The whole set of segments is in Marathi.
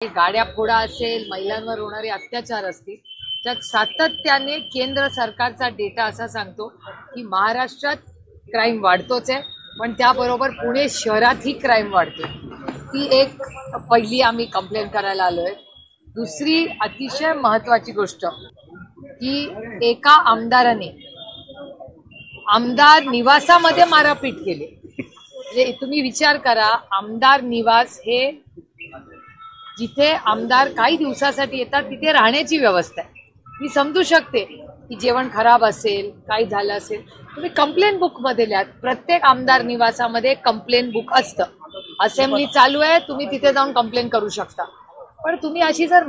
गाड्या फोडा असेल, महिलांवर होणारे अत्याचार असतील, त्यात सातत्याने केंद्र सरकारचा डेटा असा सांगतो की महाराष्ट्रात क्राईम वाढतोच आहे, पण त्याबरोबर पुणे शहरातही क्राईम वाढते। ती एक पहिली आम्ही कंप्लेन करायला आलोय। दुसरी अतिशय महत्वाची गोष्ट की एका आमदाराने आमदार निवासामध्ये मारापीट केली। म्हणजे तुम्ही विचार करा, आमदार निवास हे जिथे आमदार काही दिवसासाठी येतात तिथे राहण्याची व्यवस्था आहे। मी समजू शकते की जेवण खराब असेल, काही झालं असेल, तुम्ही कंप्लेन बुक मध्ये लिहा। प्रत्येक आमदार निवासामध्ये कंप्लेन बुक असतं। असेंब्ली चालू आहे, तुम्ही तिथे जाऊन कंप्लेन करू शकता। पण तुम्ही अशी जर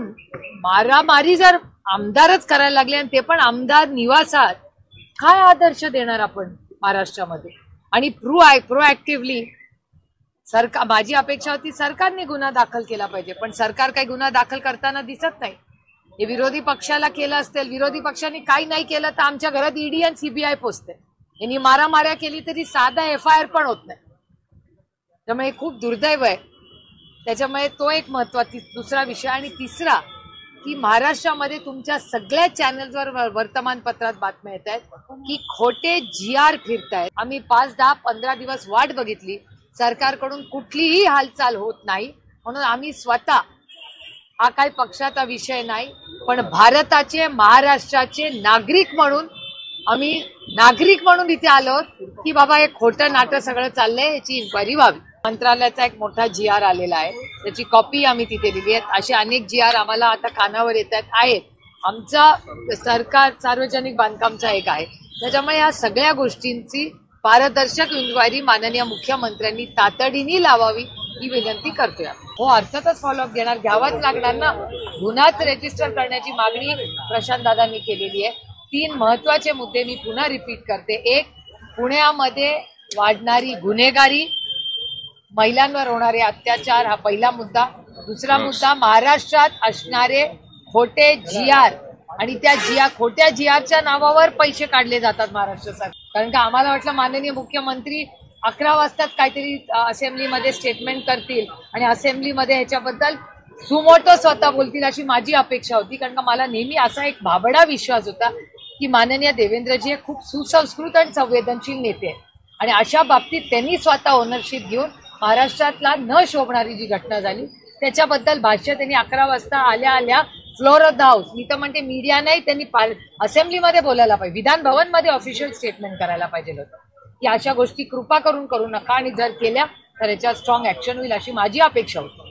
मारामारी जर आमदारच करायला लागले आणि ते पण आमदार निवासात, काय आदर्श देणार आपण महाराष्ट्रामध्ये? आणि प्रोएक्टिव्हली सरकार, माझी अपेक्षा होती सरकारने गुन्हा दाखल केला पाहिजे, पण सरकार काही गुन्हा दाखल करताना दिसत नाही। हे विरोधी पक्षाला केलं असेल, विरोधी पक्षांनी काही नाही केलं तर आमच्या घरात ईडी आणि सीबीआय पोचते। यांनी मारामाऱ्या केली तरी साधा एफआयआर पण होत नाही। त्यामुळे खूप दुर्दैव आहे। त्याच्यामुळे तो एक महत्वाचा दुसरा विषय। आणि तिसरा की महाराष्ट्रामध्ये तुमच्या सगळ्या चॅनल्सवर वर्तमानपत्रात बातम्या येत आहेत की खोटे जीआर फिरतायत। आम्ही 5, 10, 15 दिवस वाट बघितली, सरकारकडून कुठलीही हालचाल होत नाही। म्हणून आम्ही स्वतः, हा काही पक्षाचा विषय नाही, पण भारताचे, महाराष्ट्राचे नागरिक म्हणून इथे आलो की बाबा हे खोटं नाटक सगळं चाललंय, याची इन्क्वायरी व्हावी। मंत्रालयाचा एक मोठा जीआर आलेला आहे, त्याची कॉपी आम्ही तिथे दिली आहे। असे अनेक जीआर आम्हाला आता कानावर येतात आहेत। आमचा सरकार सार्वजनिक बांधकामचा एक आहे। त्याच्यामुळे या सगळ्या गोष्टींची पारदर्शक इन्क्वायरी माननीय मुख्यमंत्र्यांनी तातडीने लावावी ही विनंती करतोय। हो, अर्थातच फॉलोअप घ्यावाच लागणार ना। गुन्हाच रजिस्टर करण्याची मागणी प्रशांत दादांनी केलेली आहे। 3 महत्वाचे मुद्दे मी पुन्हा रिपीट करते। एक, पुण्यामध्ये वाढणारी गुन्हेगारी, महिलांवर होणारे अत्याचार, हा पहिला मुद्दा। दुसरा मुद्दा, महाराष्ट्रात असणारे खोटे जीआर आणि त्या खोट्या जीआरच्या नावावर पैसे काढले जातात महाराष्ट्र सरकार। कारण का आम्हाला वाटलं माननीय मुख्यमंत्री 11 वाजताच काहीतरी असेंब्लीमध्ये स्टेटमेंट करतील आणि असेंब्लीमध्ये ह्याच्याबद्दल सुमोटो स्वतः बोलतील अशी माझी अपेक्षा होती। कारण का मला नेहमी असा एक भाबडा विश्वास होता की माननीय देवेंद्रजी हे खूप सुसंस्कृत आणि संवेदनशील नेते आहेत आणि अशा बाबतीत त्यांनी स्वतः ओनरशिप घेऊन महाराष्ट्रातला न शोभणारी जी घटना झाली त्याच्याबद्दल भाष्य त्यांनी 11 वाजता आल्या फ्लोर ऑफ द हाऊस, मी तर म्हणते मीडिया नाही, त्यांनी असेंब्लीमध्ये बोलायला पाहिजे, विधान भवन मध्ये ऑफिशियल स्टेटमेंट करायला पाहिजे होतं की अशा गोष्टी कृपा करून करू नका आणि जर केल्या तर याच्यावर स्ट्रॉंग ऍक्शन होईल अशी माझी अपेक्षा होती।